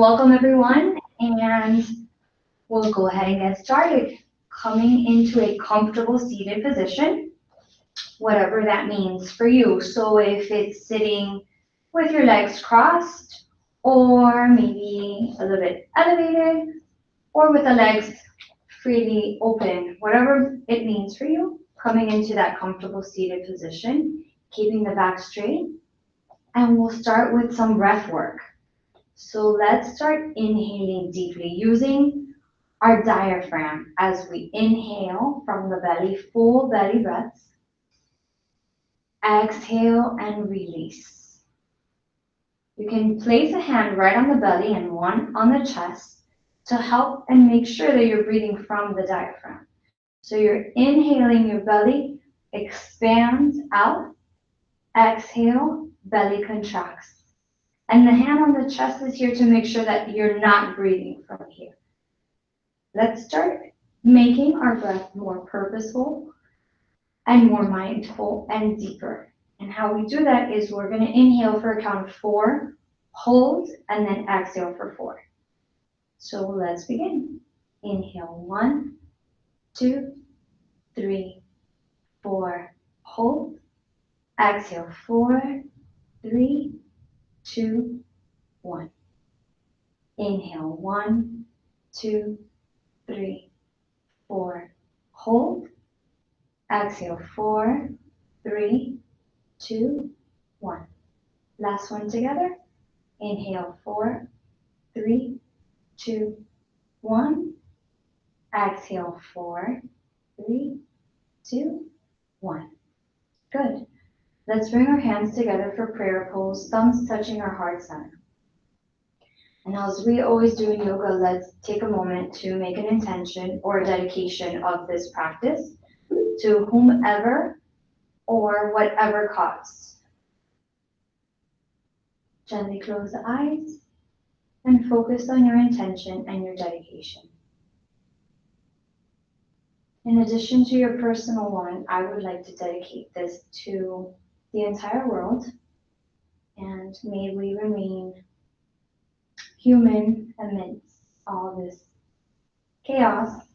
Welcome everyone, and we'll go ahead and get started. Coming into a comfortable seated position, whatever that means for you. So if it's sitting with your legs crossed, or maybe a little bit elevated, or with the legs freely open, whatever it means for you, coming into that comfortable seated position, keeping the back straight, and we'll start with some breath work. So let's start inhaling deeply using our diaphragm as we inhale from the belly, full belly breaths. Exhale and release. You can place a hand right on the belly and one on the chest to help and make sure that you're breathing from the diaphragm. So you're inhaling, your belly expands out. Exhale, belly contracts. And the hand on the chest is here to make sure that you're not breathing from here. Let's start making our breath more purposeful and more mindful and deeper. And how we do that is we're going to inhale for a count of 4, hold, and then exhale for 4. So let's begin. Inhale, 1, 2, 3, 4, hold. Exhale, 4, 3, 2, 1. Inhale, 1, 2, 3, 4, hold. Exhale, 4, 3, 2, 1. Last one together. Inhale, 4, 3, 2, 1. Exhale, 4, 3, 2, 1. Good. Let's bring our hands together for prayer pose, thumbs touching our heart center. And as we always do in yoga, let's take a moment to make an intention or a dedication of this practice to whomever or whatever cause. Gently close the eyes and focus on your intention and your dedication. In addition to your personal one, I would like to dedicate this to the entire world, and may we remain human amidst all this chaos,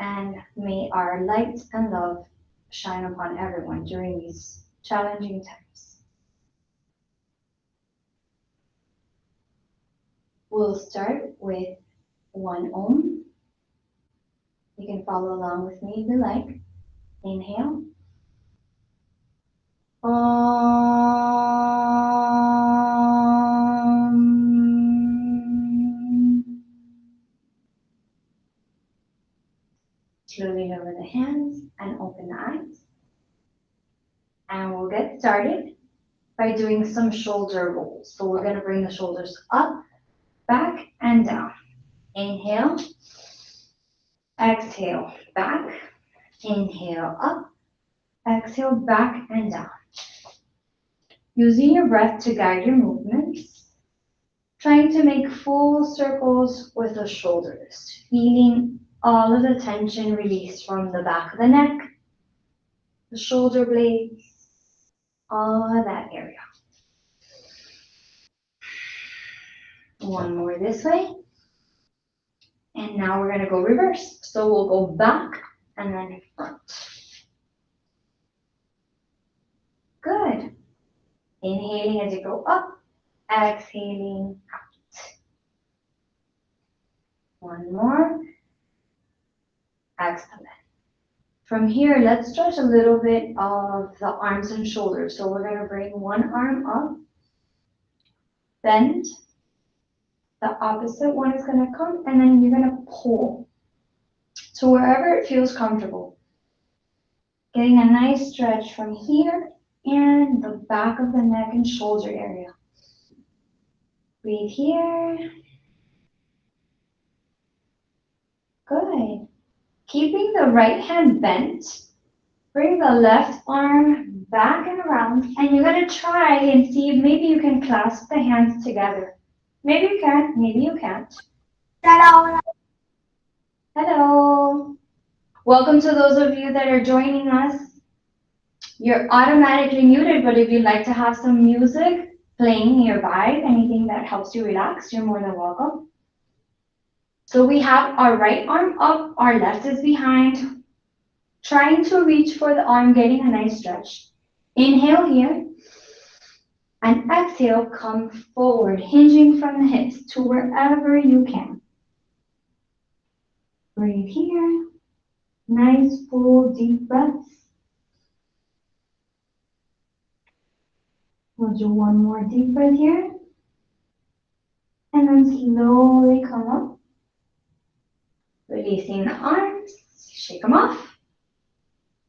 and may our light and love shine upon everyone during these challenging times. We'll start with 1 Om. You can follow along with me if you like. Inhale. Om. Slowly lower the hands and open the eyes. And we'll get started by doing some shoulder rolls. So we're going to bring the shoulders up, back, and down. Inhale. Exhale, back. Inhale, up. Exhale, back and down. Using your breath to guide your movements. Trying to make full circles with the shoulders. Feeling all of the tension release from the back of the neck, the shoulder blades, all of that area. One more this way. And now we're going to go reverse. So we'll go back and then front. Good. Inhaling as you go up, exhaling out. One more. Excellent. From here, let's stretch a little bit of the arms and shoulders. So we're going to bring one arm up, bend. The opposite one is going to come, and then you're going to pull. So wherever it feels comfortable. Getting a nice stretch from here and the back of the neck and shoulder area. Breathe here. Good. Keeping the right hand bent, bring the left arm back and around, and you're going to try and see if maybe you can clasp the hands together. Maybe you can, maybe you can't. Hello. Hello. Welcome to those of you that are joining us. You're automatically muted, but if you'd like to have some music, playing nearby. Anything that helps you relax, you're more than welcome. So we have our right arm up, our left is behind, trying to reach for the arm, getting a nice stretch. Inhale here, and exhale, come forward, hinging from the hips to wherever you can. Breathe here, nice full deep breaths. We'll do one more deep breath here, and then slowly come up, releasing the arms, shake them off.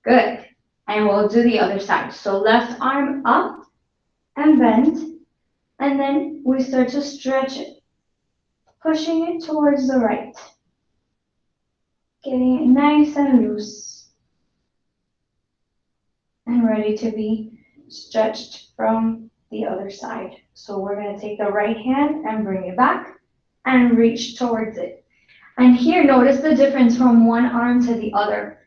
Good. And we'll do the other side. So left arm up and bend, and then we start to stretch it, pushing it towards the right, getting it nice and loose and ready to be stretched from the other side. So we're going to take the right hand and bring it back and reach towards it. And here, notice the difference from one arm to the other.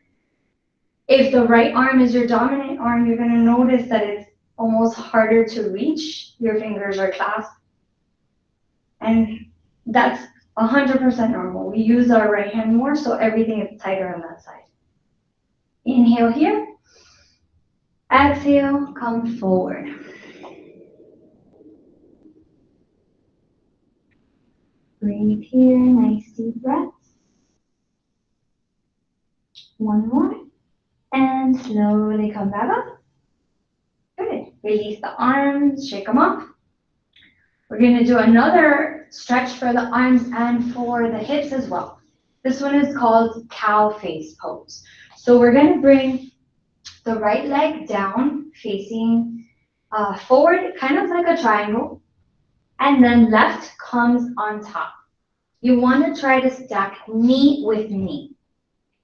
If the right arm is your dominant arm, you're going to notice that it's almost harder to reach. Your fingers are clasped. And that's 100% normal. We use our right hand more, so everything is tighter on that side. Inhale here. Exhale, come forward. Breathe here, nice deep breaths. One more. And slowly come back up. Good. Release the arms, shake them off. We're going to do another stretch for the arms and for the hips as well. This one is called cow face pose. So we're going to bring the right leg down, facing forward, kind of like a triangle, and then left comes on top. You want to try to stack knee with knee.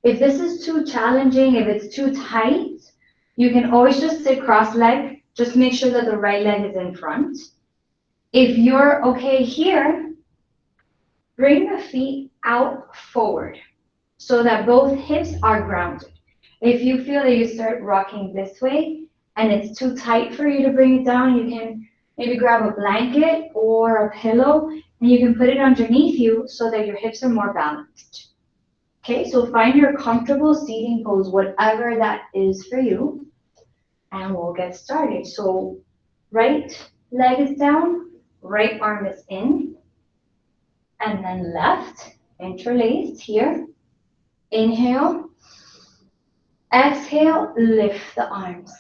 If this is too challenging, if it's too tight, you can always just sit cross-legged. Just make sure that the right leg is in front. If you're okay here, bring the feet out forward so that both hips are grounded. If you feel that you start rocking this way and it's too tight for you to bring it down, you can maybe grab a blanket or a pillow and you can put it underneath you so that your hips are more balanced. Okay, so find your comfortable seating pose, whatever that is for you, and we'll get started. So right leg is down, right arm is in, and then left, interlaced here. Inhale, exhale, lift the arms.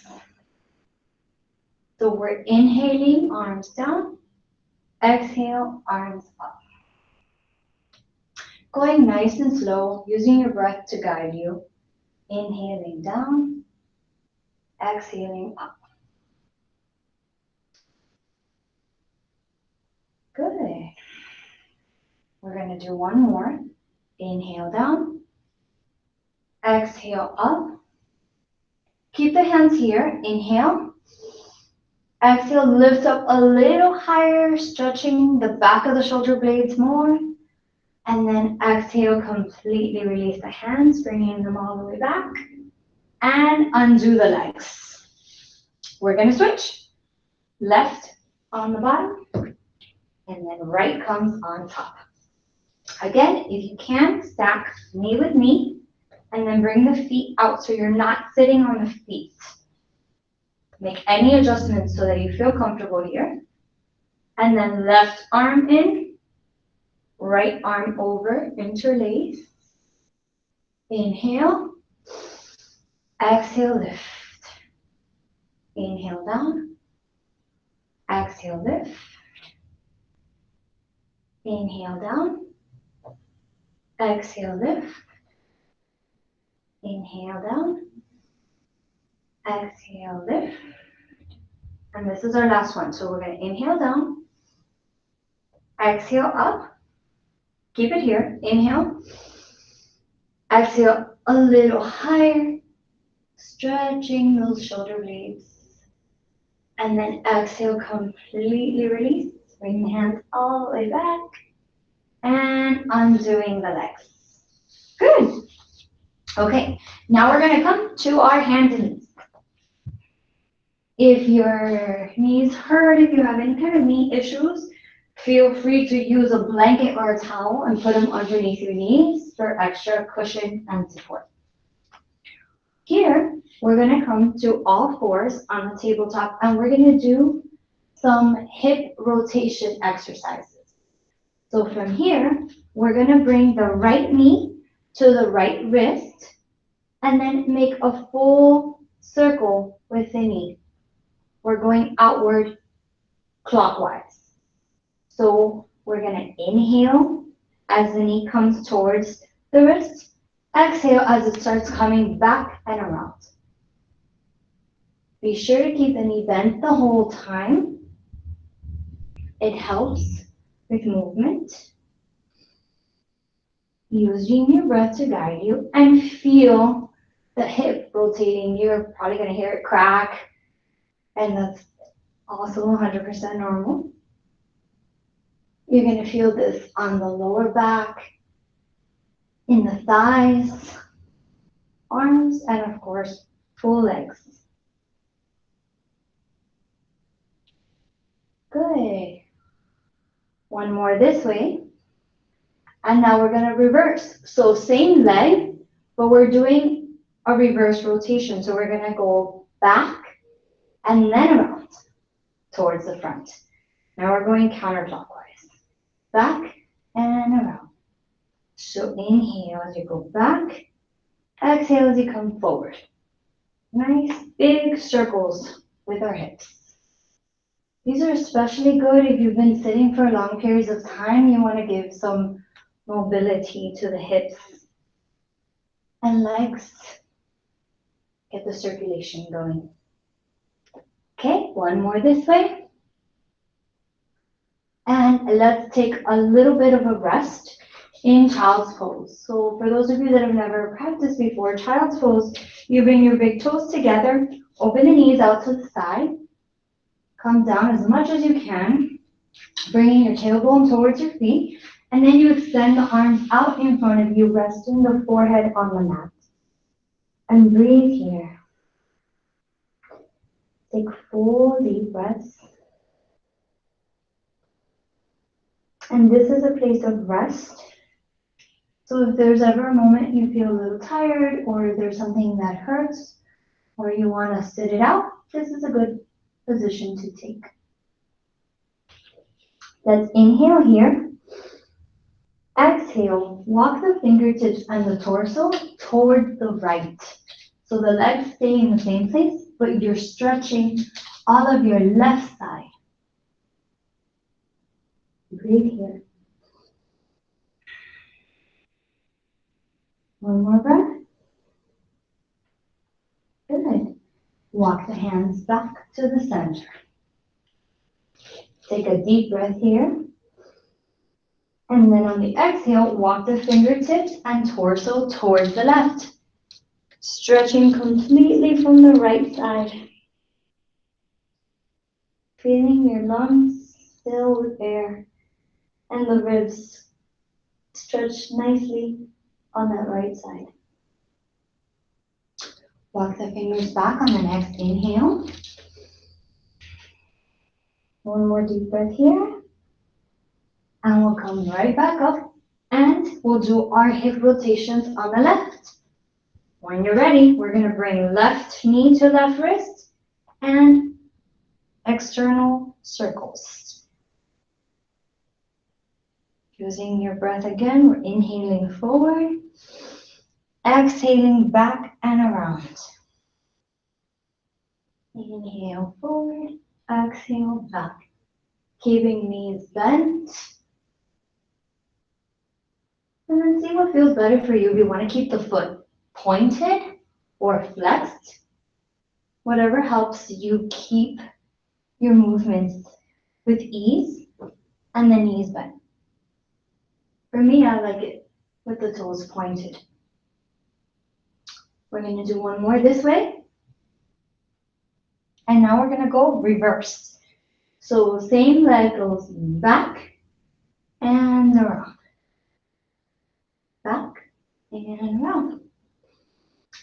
So we're inhaling, arms down, exhale, arms up. Going nice and slow, using your breath to guide you. Inhaling down, exhaling up. Good. We're going to do one more. Inhale down, exhale up. Keep the hands here. Inhale. Exhale, lift up a little higher, stretching the back of the shoulder blades more. And then exhale, completely release the hands, bringing them all the way back. And undo the legs. We're going to switch. Left on the bottom, and then right comes on top. Again, if you can, stack knee with knee, and then bring the feet out so you're not sitting on the feet. Make any adjustments so that you feel comfortable here. And then left arm in, right arm over, interlace. Inhale, exhale, lift. Inhale down, exhale, lift. Inhale down, exhale, lift. Inhale down, exhale, lift. And this is our last one. So we're going to inhale down, exhale up. Keep it here. Inhale, exhale a little higher, stretching those shoulder blades. And then exhale, completely release. Bring the hands all the way back. And undoing the legs. Good. Okay, now we're going to come to our hands and knees. If your knees hurt, if you have any kind of knee issues, feel free to use a blanket or a towel and put them underneath your knees for extra cushion and support. Here, we're gonna come to all fours on the tabletop and we're gonna do some hip rotation exercises. So from here, we're gonna bring the right knee to the right wrist and then make a full circle with the knee. We're going outward clockwise. So we're gonna inhale as the knee comes towards the wrist. Exhale as it starts coming back and around. Be sure to keep the knee bent the whole time. It helps with movement. Using your breath to guide you and feel the hip rotating. You're probably going to hear it crack, and that's also 100% normal. You're going to feel this on the lower back, in the thighs, arms, and of course, full legs. Good. One more this way. And now we're going to reverse. So same leg, but we're doing a reverse rotation. So we're going to go back and then around towards the front. Now we're going counterclockwise. Back and around. So inhale as you go back. Exhale as you come forward. Nice big circles with our hips. These are especially good if you've been sitting for long periods of time. You want to give some mobility to the hips and legs. Get the circulation going. Okay, one more this way. And let's take a little bit of a rest in child's pose. So for those of you that have never practiced before, child's pose, you bring your big toes together, open the knees out to the side, come down as much as you can, bringing your tailbone towards your feet, and then you extend the arms out in front of you, resting the forehead on the mat. And breathe here. Take full deep breaths. And this is a place of rest. So if there's ever a moment you feel a little tired, or there's something that hurts, or you want to sit it out, this is a good position to take. Let's inhale here. Exhale, walk the fingertips and the torso towards the right. So the legs stay in the same place, but you're stretching all of your left side. Breathe here. One more breath. Good. Walk the hands back to the center. Take a deep breath here. And then on the exhale, walk the fingertips and torso towards the left. Stretching completely from the right side. Feeling your lungs fill with air and the ribs stretch nicely on that right side. Walk the fingers back on the next inhale. One more deep breath here. And we'll come right back up and we'll do our hip rotations on the left. When you're ready, we're going to bring left knee to left wrist and external circles. Using your breath again, we're inhaling forward, exhaling back and around. Inhale forward, exhale back. Keeping knees bent. And then see what feels better for you. If you want to keep the foot pointed or flexed, whatever helps you keep your movements with ease and the knees bent. For me, I like it with the toes pointed. We're going to do one more this way. And now we're going to go reverse. So same leg goes back and around. Back and around.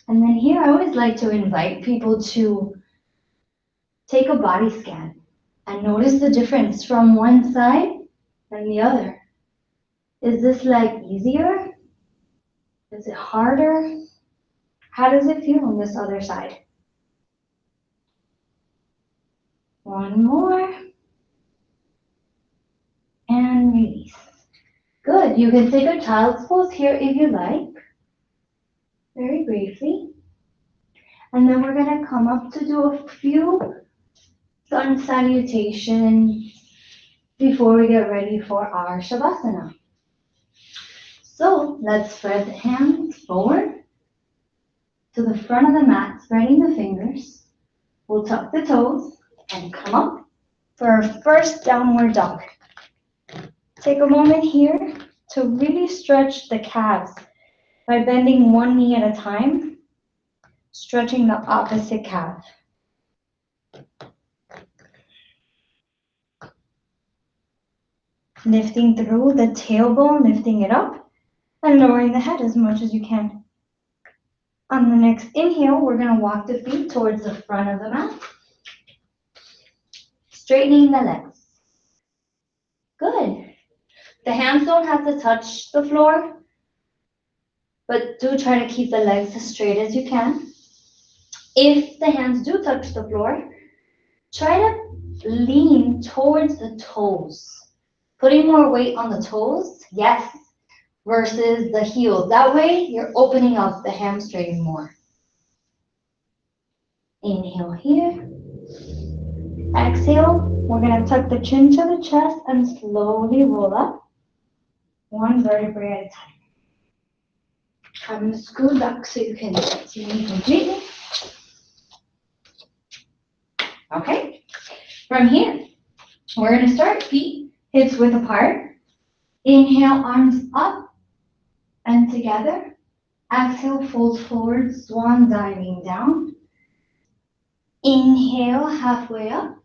And then here I always like to invite people to take a body scan and notice the difference from one side and the other. Is this leg easier? Is it harder? How does it feel on this other side? One more. And release. Good. You can take a child's pose here if you like. Very briefly. And then we're going to come up to do a few sun salutations before we get ready for our Shavasana. So let's spread the hands forward to the front of the mat, spreading the fingers. We'll tuck the toes and come up for our first downward dog. Take a moment here to really stretch the calves by bending one knee at a time, stretching the opposite calf. Lifting through the tailbone, lifting it up, and lowering the head as much as you can. On the next inhale, we're going to walk the feet towards the front of the mat, straightening the legs. Good. The hands don't have to touch the floor, but do try to keep the legs as straight as you can. If the hands do touch the floor, try to lean towards the toes. Putting more weight on the toes, yes, versus the heels. That way, you're opening up the hamstring more. Inhale here. Exhale, we're going to tuck the chin to the chest and slowly roll up, one vertebrae at a time. I'm going to scoot back so you can see me completely. Okay, from here, we're going to start feet hips width apart. Inhale, arms up and together. Exhale, fold forward, swan diving down. Inhale, halfway up,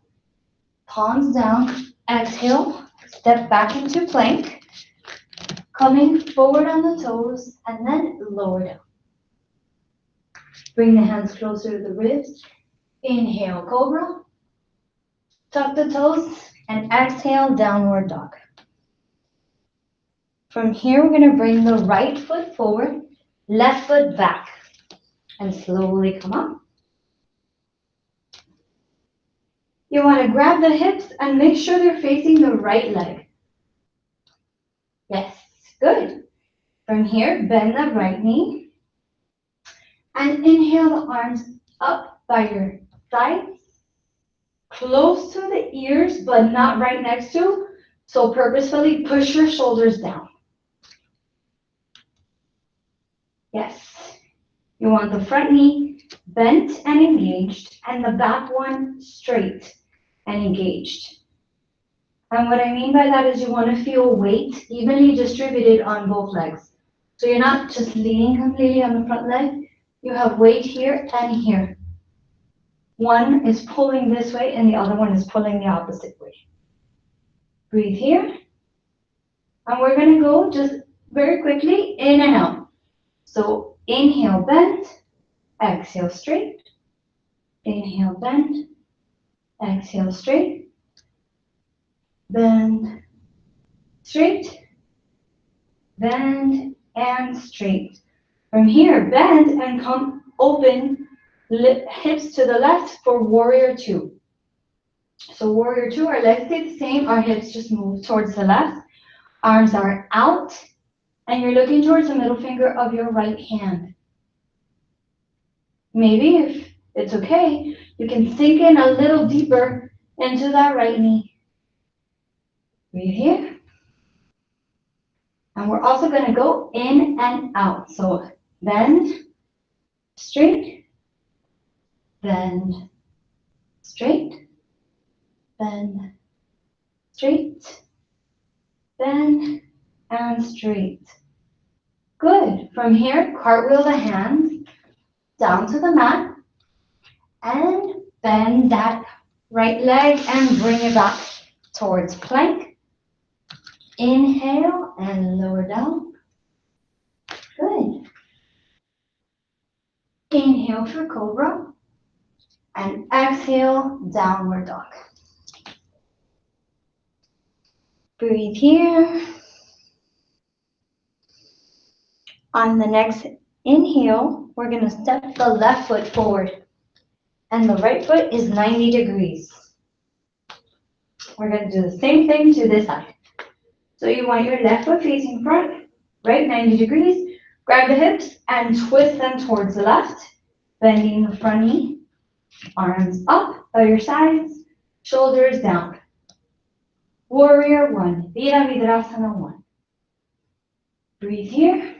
palms down. Exhale, step back into plank. Coming forward on the toes and then lower down. Bring the hands closer to the ribs. Inhale, cobra. Tuck the toes and exhale, downward dog. From here, we're going to bring the right foot forward, left foot back, and slowly come up. You want to grab the hips and make sure they're facing the right leg. Yes, good. From here, bend the right knee. And inhale the arms up by your sides, close to the ears, but not right next to. So purposefully push your shoulders down. Yes. You want the front knee bent and engaged, and the back one straight and engaged. And what I mean by that is you want to feel weight evenly distributed on both legs. So you're not just leaning completely on the front leg. You have weight here and here. One is pulling this way and the other one is pulling the opposite way. Breathe here. And we're going to go just very quickly in and out. So inhale, bend. Exhale, straight. Inhale, bend. Exhale, straight. Bend, straight. Bend and straight. From here, bend and come open, hips to the left for warrior two. So warrior two, our legs stay the same, our hips just move towards the left. Arms are out, and you're looking towards the middle finger of your right hand. Maybe, if it's okay, you can sink in a little deeper into that right knee. Breathe here. And we're also going to go in and out. So bend, straight, bend, straight, bend, straight, bend, and straight. Good. From here, cartwheel the hands down to the mat and bend that right leg and bring it back towards plank. Inhale and lower down. Good. Inhale for cobra. And exhale, downward dog. Breathe here. On the next inhale, we're going to step the left foot forward. And the right foot is 90 degrees. We're going to do the same thing to this side. So you want your left foot facing front, right 90 degrees. Grab the hips and twist them towards the left. Bending the front knee. Arms up by your sides. Shoulders down. Warrior one. Virabhadrasana one. Breathe here.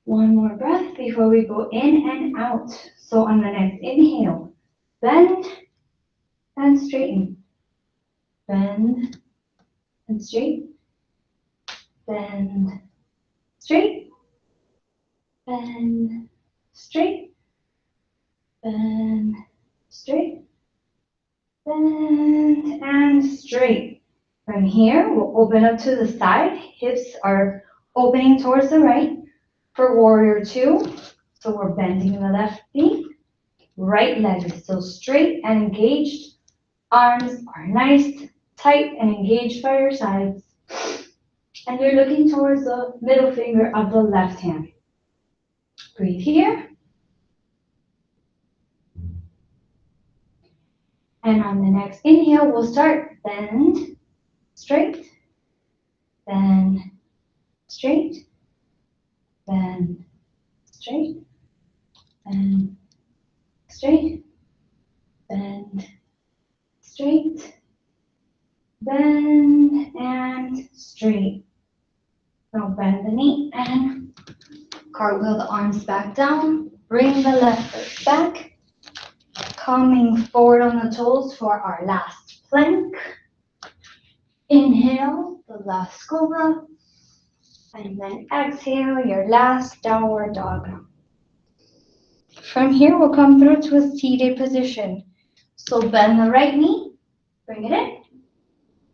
One more breath before we go in and out. So on the next inhale, bend and straighten. Bend and straight. Bend, straight. Bend, straight. Bend, straight. Bend and straight. From here, we'll open up to the side. Hips are opening towards the right. For warrior two, so we're bending the left knee. Right leg is still straight and engaged. Arms are nice, tight, and engaged by your sides. And you're looking towards the middle finger of the left hand. Breathe here. And on the next inhale, we'll start bend, straight, bend, straight, bend, straight, bend, straight, bend, straight, bend, and straight. Now bend the knee and cartwheel the arms back down. Bring the left foot back. Coming forward on the toes for our last plank. Inhale, the last cobra. And then exhale, your last downward dog. From here, we'll come through to a seated position. So bend the right knee, bring it in,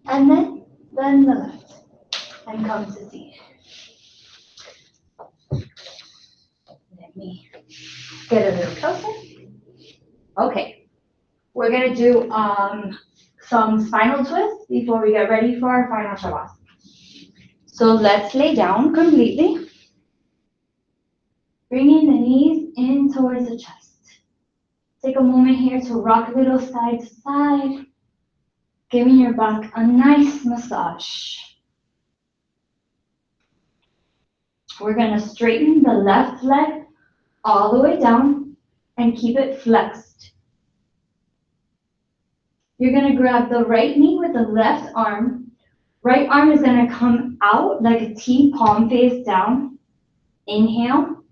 and then bend the left, and come to seated. Let me get a little closer. Okay, we're gonna do some spinal twists before we get ready for our final shavasana. So let's lay down completely. Bringing the knees in towards the chest. Take a moment here to rock a little side to side, giving your back a nice massage. We're gonna straighten the left leg all the way down and keep it flexed. You're gonna grab the right knee with the left arm. Right arm is gonna come out like a T, palm face down. Inhale.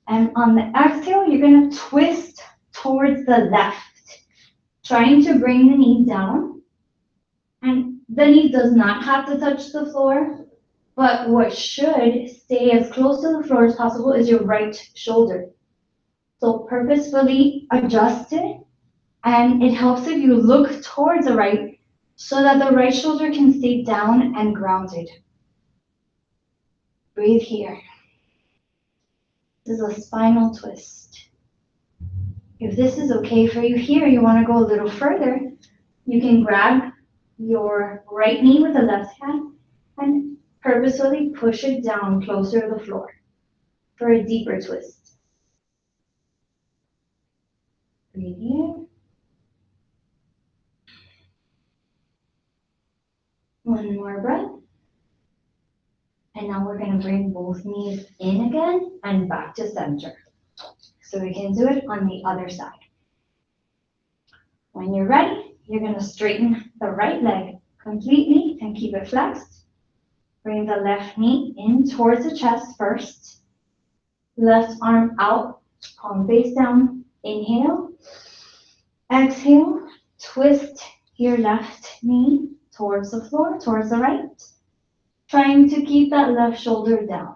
And on the exhale, you're gonna twist towards the left, trying to bring the knee down. And the knee does not have to touch the floor, but what should stay as close to the floor as possible is your right shoulder. So purposefully adjust it, and it helps if you look towards the right so that the right shoulder can stay down and grounded. Breathe here. This is a spinal twist. If this is okay for you here, you want to go a little further, you can grab your right knee with the left hand and purposefully push it down closer to the floor for a deeper twist. Breathe here. One more breath. And now we're going to bring both knees in again and back to center. So we can do it on the other side. When you're ready, you're going to straighten the right leg completely and keep it flexed. Bring the left knee in towards the chest first. Left arm out, palm face down. Inhale. Exhale. Twist your left knee towards the floor, towards the right. Trying to keep that left shoulder down.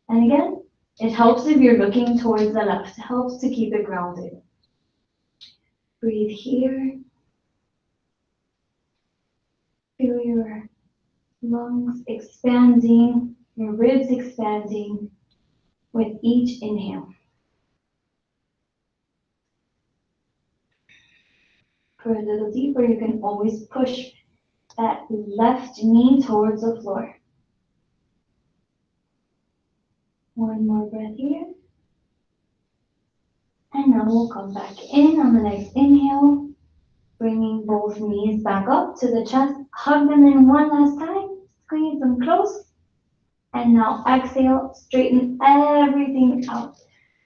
And again, it helps if you're looking towards the left. It helps to keep it grounded. Breathe here. Feel your lungs expanding, your ribs expanding with each inhale. for a little deeper, you can always push that left knee towards the floor. One more breath here. And now we'll come back in on the next inhale, bringing both knees back up to the chest. Hug them in one last time. Squeeze them close. And now exhale, straighten everything out.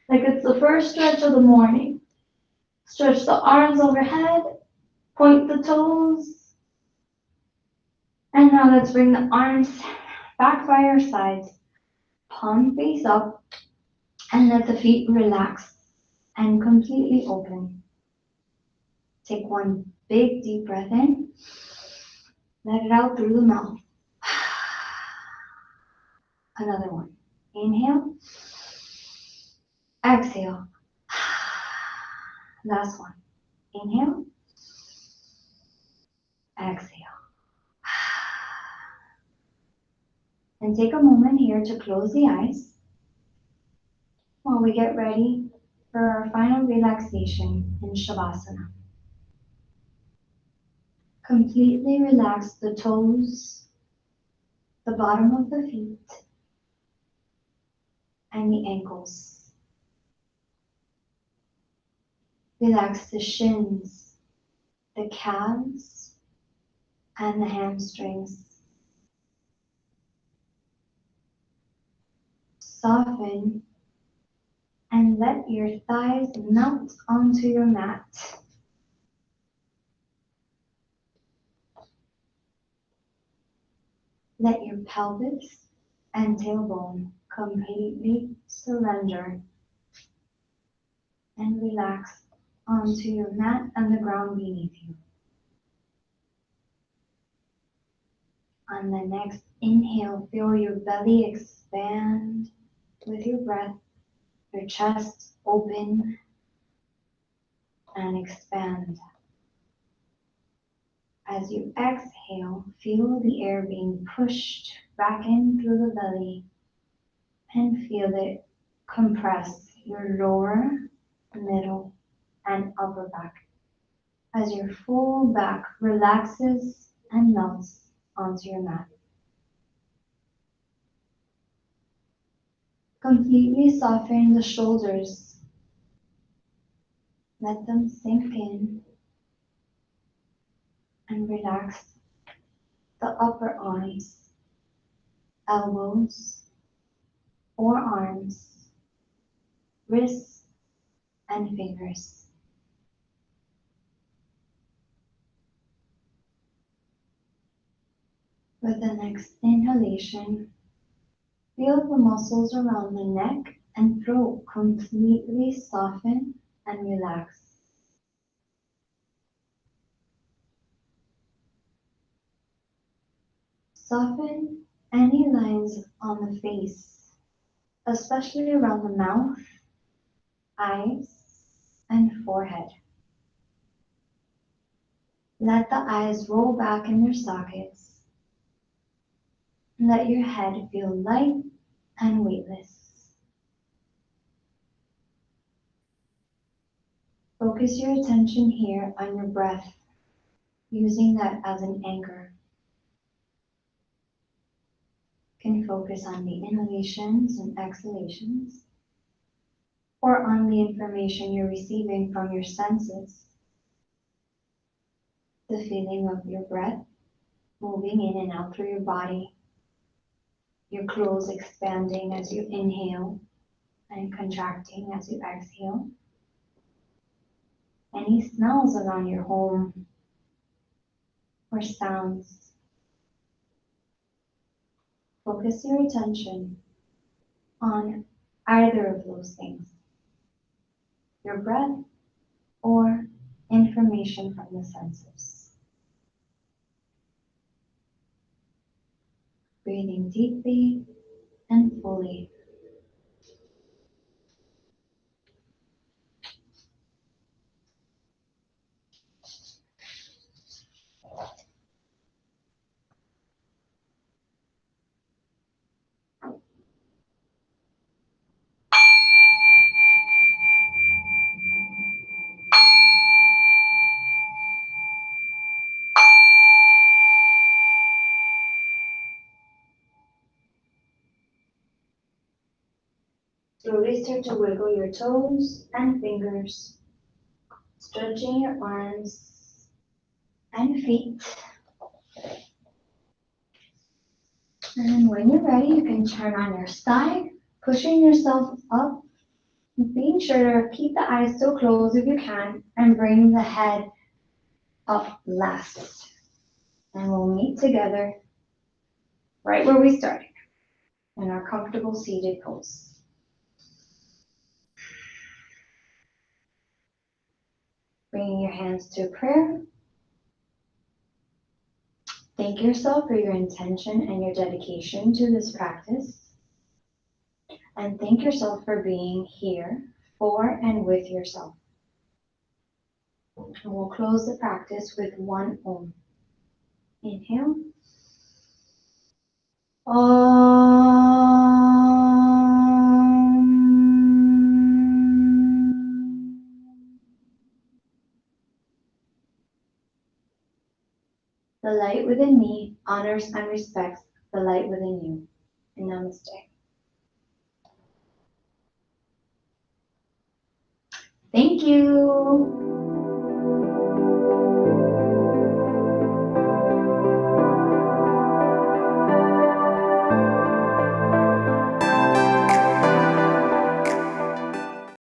Like it's the first stretch of the morning. Stretch the arms overhead, point the toes. And now let's bring the arms back by your sides. Palm face up and let the feet relax and completely open. Take one big deep breath in. Let it out through the mouth. Another one. Inhale. Exhale. Last one. Inhale. Exhale. And take a moment here to close the eyes while we get ready for our final relaxation in Shavasana. Completely relax the toes, the bottom of the feet, and the ankles. Relax the shins, the calves, and the hamstrings. Soften and let your thighs melt onto your mat. Let your pelvis and tailbone completely surrender and relax onto your mat and the ground beneath you. On the next inhale, feel your belly expand with your breath, your chest open and expand. As you exhale, feel the air being pushed back in through the belly and feel it compress your lower, middle, and upper back as your full back relaxes and melts onto your mat. Completely soften the shoulders. Let them sink in and relax the upper arms, elbows, forearms, wrists, and fingers. With the next inhalation, feel the muscles around the neck and throat completely soften and relax. Soften any lines on the face, especially around the mouth, eyes, and forehead. Let the eyes roll back in their sockets. Let your head feel light and weightless. Focus your attention here on your breath, using that as an anchor. You can focus on the inhalations and exhalations, or on the information you're receiving from your senses. The feeling of your breath moving in and out through your body, your clothes expanding as you inhale and contracting as you exhale. Any smells around your home or sounds. Focus your attention on either of those things, your breath or information from the senses. Breathing deeply and fully. slowly start to wiggle your toes and fingers, stretching your arms and feet. And when you're ready, you can turn on your side, pushing yourself up, being sure to keep the eyes still closed if you can, and bring the head up last. And we'll meet together right where we started, in our comfortable seated pose. Bringing your hands to prayer. Thank yourself for your intention and your dedication to this practice. And thank yourself for being here for and with yourself. And we'll close the practice with one Om. Inhale. Om. The light within me honors and respects the light within you. Namaste. Thank you.